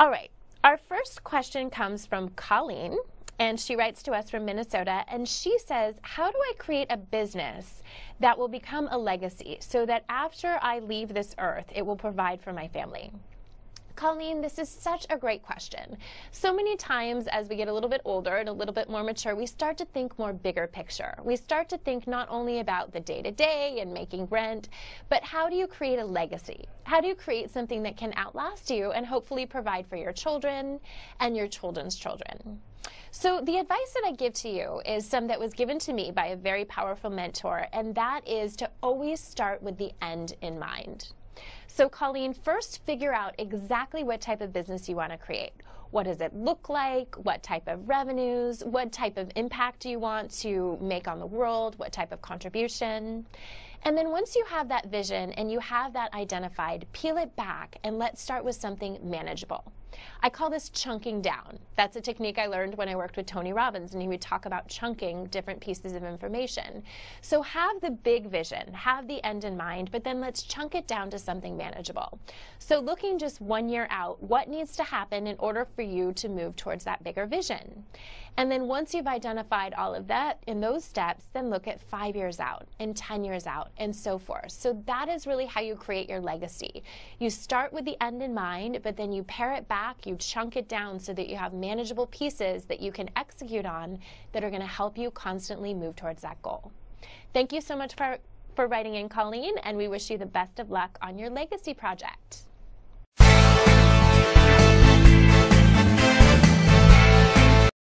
All right, our first question comes from Colleen, and she writes to us from Minnesota, and she says, how do I create a business that will become a legacy so that after I leave this earth, it will provide for my family? Colleen, this is such a great question. So many times as we get a little bit older and a little bit more mature, we start to think more bigger picture. We start to think not only about the day-to-day and making rent, but how do you create a legacy? How do you create something that can outlast you and hopefully provide for your children and your children's children? So the advice that I give to you is some that was given to me by a very powerful mentor, and that is to always start with the end in mind. So Colleen, first figure out exactly what type of business you want to create. What does it look like? What type of revenues? What type of impact do you want to make on the world? What type of contribution? And then once you have that vision and you have that identified, peel it back and let's start with something manageable. I call this chunking down. That's a technique I learned when I worked with Tony Robbins, and he would talk about chunking different pieces of information. So have the big vision, have the end in mind, but then let's chunk it down to something manageable. So looking just 1 year out, what needs to happen in order for you to move towards that bigger vision? And then once you've identified all of that in those steps, then look at 5 years out and 10 years out and so forth. So that is really how you create your legacy. You start with the end in mind, but then you pare it back, you chunk it down so that you have manageable pieces that you can execute on that are going to help you constantly move towards that goal. Thank you so much for writing in, Colleen, and we wish you the best of luck on your legacy project.